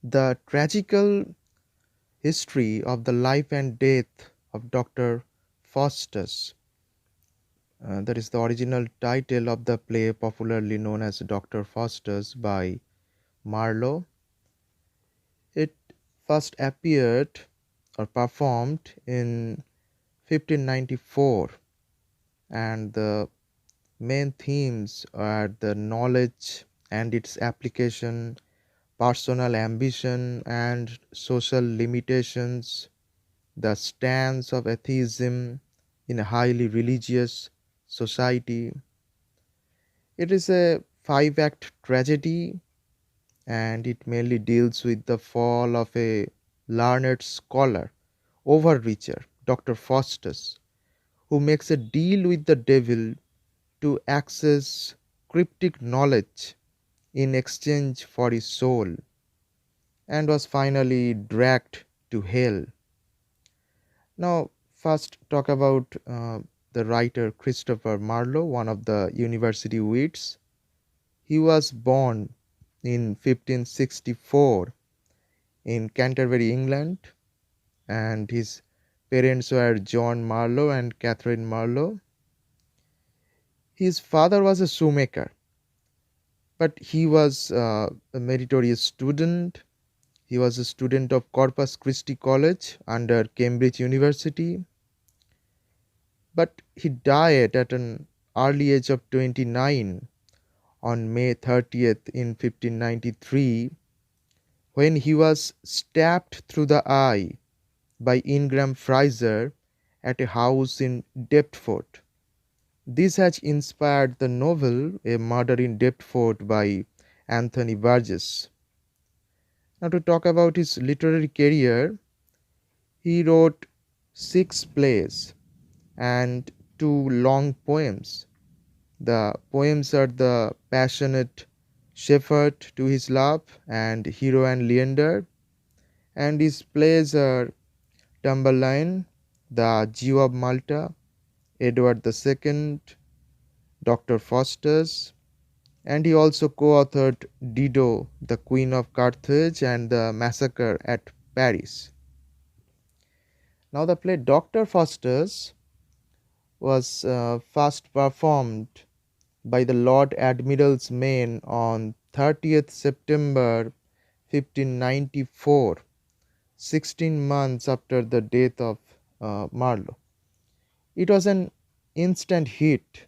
The tragical history of the life and death of Dr. Faustus. That is the original title of the play, popularly known as Dr. Faustus by Marlowe. It first appeared or performed in 1594, and the main themes are the knowledge and its application, personal ambition and social limitations, the stance of atheism in a highly religious society. It is a five-act tragedy, and it mainly deals with the fall of a learned scholar, overreacher, Dr. Faustus, who makes a deal with the devil to access cryptic knowledge in exchange for his soul, and was finally dragged to hell. Now, first talk about the writer Christopher Marlowe, one of the university wits. He was born in 1564 in Canterbury, England, and his parents were John Marlowe and Catherine Marlowe. His father was a shoemaker, but he was a meritorious student. He was a student of Corpus Christi College under Cambridge University, but he died at an early age of 29 on May 30th in 1593, when he was stabbed through the eye by Ingram Fraser at a house in Deptford. This has inspired the novel A Murder in Deptford by Anthony Burgess. Now, to talk about his literary career, he wrote 6 plays and 2 long poems. The poems are The Passionate Shepherd to His Love and Hero and Leander, and his plays are Tamburlaine, The Jew of Malta, Edward II, Doctor Faustus, and he also co-authored Dido, the Queen of Carthage, and The Massacre at Paris. Now, the play Doctor Faustus was first performed by the Lord Admiral's men on 30th September 1594, 16 months after the death of Marlowe. It was an instant hit.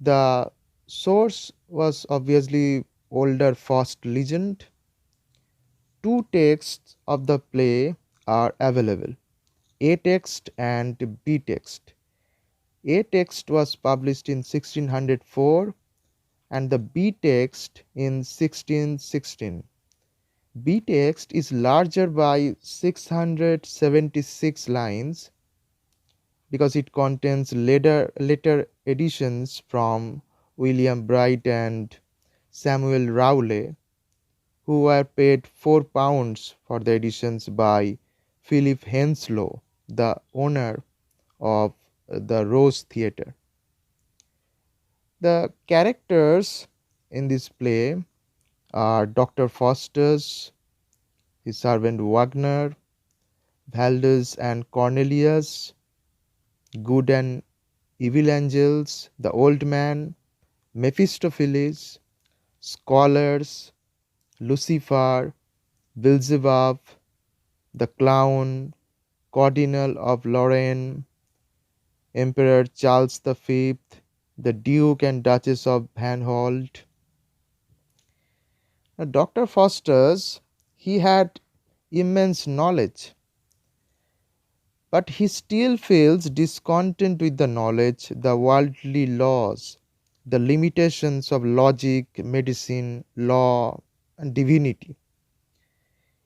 The source was obviously older Faust legend. 2 texts of the play are available, A text and B text. A text was published in 1604 and the B text in 1616. B text is larger by 676 lines because it contains later editions from William Bright and Samuel Rowley, who were paid £4 for the editions by Philip Henslow, the owner of the Rose Theatre. The characters in this play are Dr. Faustus, his servant Wagner, Valdez and Cornelius, good and evil angels, the old man, Mephistopheles, scholars, Lucifer, Beelzebub, the clown, Cardinal of Lorraine, Emperor Charles V, the Duke and Duchess of Vanholt. Now, Dr. Faustus, he had immense knowledge, but he still feels discontent with the knowledge, the worldly laws, the limitations of logic, medicine, law, and divinity.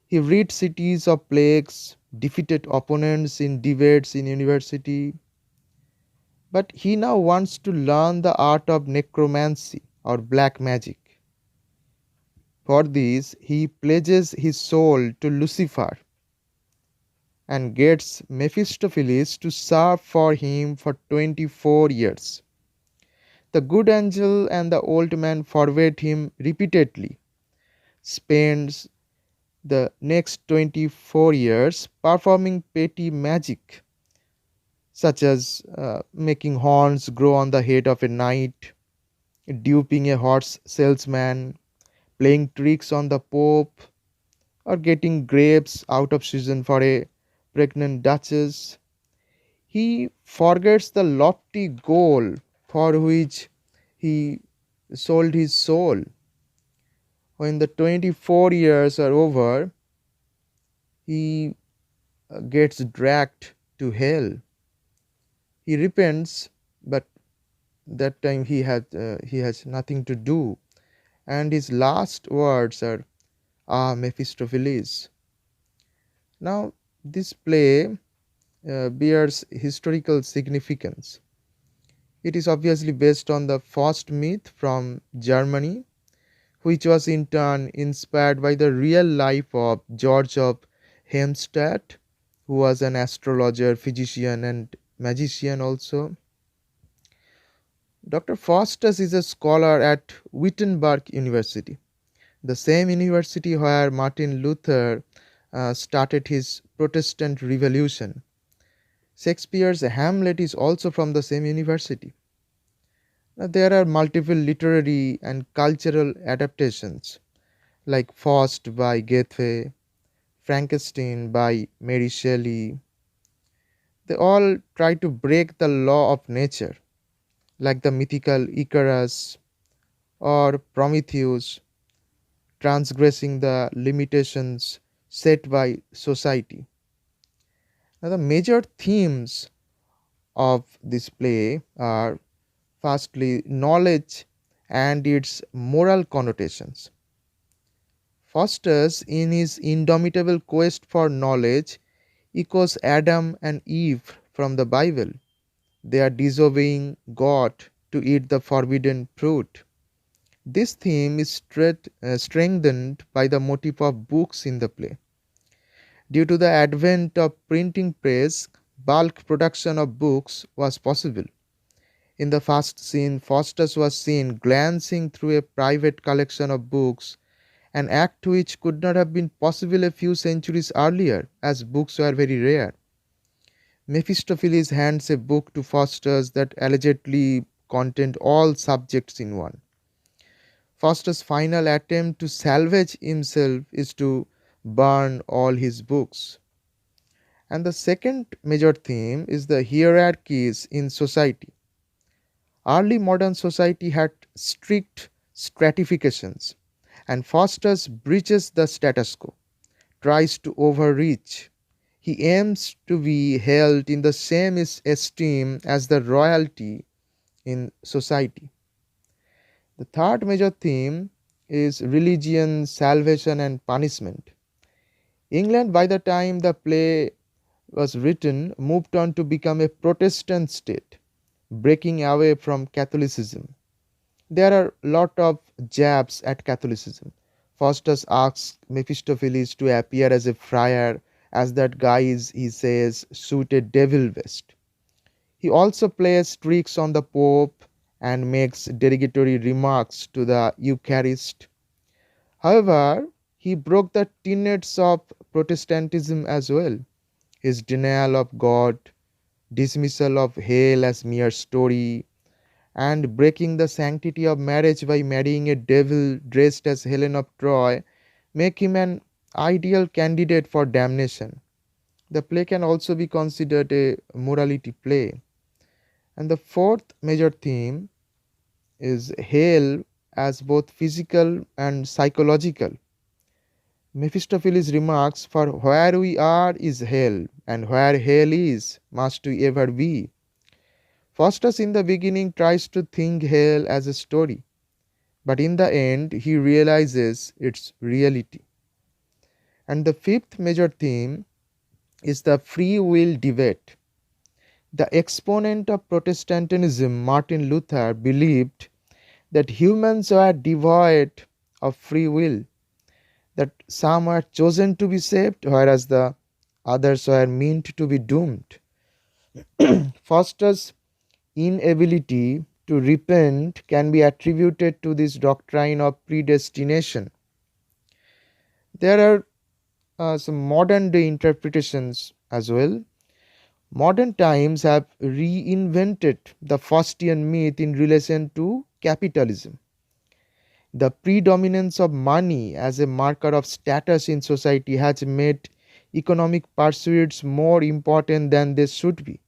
He rid cities of plagues, defeated opponents in debates in university, but he now wants to learn the art of necromancy or black magic. For this, he pledges his soul to Lucifer and gets Mephistopheles to serve for him for 24 years. The good angel and the old man forget him repeatedly, spends the next 24 years performing petty magic, such as making horns grow on the head of a knight, duping a horse salesman, playing tricks on the Pope, or getting grapes out of season for a pregnant duchess. He forgets the lofty goal for which he sold his soul. When the 24 years are over, he gets dragged to hell. He repents, but that time he has nothing to do, and his last words are, "Ah, Mephistopheles." Now, this play bears historical significance. It is obviously based on the Faust myth from Germany, which was in turn inspired by the real life of George of Helmstadt, who was an astrologer, physician, and magician also. Dr. Faustus is a scholar at Wittenberg University, the same university where Martin Luther started his Protestant revolution. Shakespeare's Hamlet is also from the same university. Now, there are multiple literary and cultural adaptations like Faust by Goethe, Frankenstein by Mary Shelley. They all try to break the law of nature, like the mythical Icarus or Prometheus, transgressing the limitations set by society. Now, the major themes of this play are firstly knowledge and its moral connotations. Faustus, in his indomitable quest for knowledge, echoes Adam and Eve from the Bible. They are disobeying God to eat the forbidden fruit. This theme is strengthened by the motif of books in the play. Due to the advent of printing press, bulk production of books was possible. In the first scene, Faustus was seen glancing through a private collection of books, an act which could not have been possible a few centuries earlier, as books were very rare. Mephistopheles hands a book to Faustus that allegedly contained all subjects in one. Faustus' final attempt to salvage himself is to burn all his books. And the second major theme is the hierarchies in society. Early modern society had strict stratifications, and Faustus breaches the status quo, tries to overreach. He aims to be held in the same esteem as the royalty in society. The third major theme is religion, salvation, and punishment. England, by the time the play was written, moved on to become a Protestant state, breaking away from Catholicism. There are a lot of jabs at Catholicism. Faustus asks Mephistopheles to appear as a friar, as that guy is, he says, suit a devil vest. He also plays tricks on the Pope and makes derogatory remarks to the Eucharist. However, he broke the tenets of Protestantism as well. His denial of God, dismissal of hell as mere story, and breaking the sanctity of marriage by marrying a devil dressed as Helen of Troy make him an ideal candidate for damnation. The play can also be considered a morality play. And the fourth major theme is hell as both physical and psychological. Mephistopheles remarks, "For where we are is hell, and where hell is, must we ever be." Faustus in the beginning tries to think hell as a story, but in the end he realizes its reality. And the fifth major theme is the free will debate. The exponent of Protestantism, Martin Luther, believed that humans were devoid of free will, that some were chosen to be saved, whereas the others were meant to be doomed. Faustus' inability to repent can be attributed to this doctrine of predestination. There are some modern day interpretations as well. Modern times have reinvented the Faustian myth in relation to capitalism. The predominance of money as a marker of status in society has made economic pursuits more important than they should be.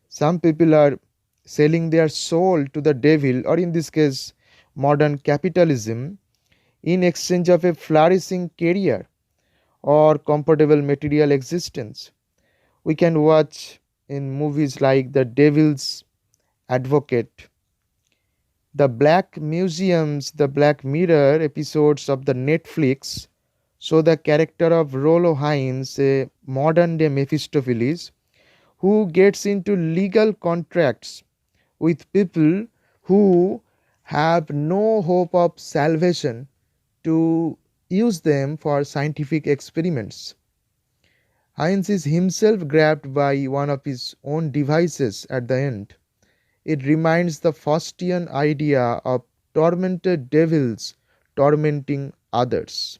Some people are selling their soul to the devil, or in this case, modern capitalism, in exchange of a flourishing career or comfortable material existence. We can watch in movies like The Devil's Advocate, the Black Museums, the Black Mirror episodes of the Netflix show the character of Rollo Hines, a modern day Mephistopheles, who gets into legal contracts with people who have no hope of salvation to use them for scientific experiments. Heinz is himself grabbed by one of his own devices at the end. It reminds the Faustian idea of tormented devils tormenting others.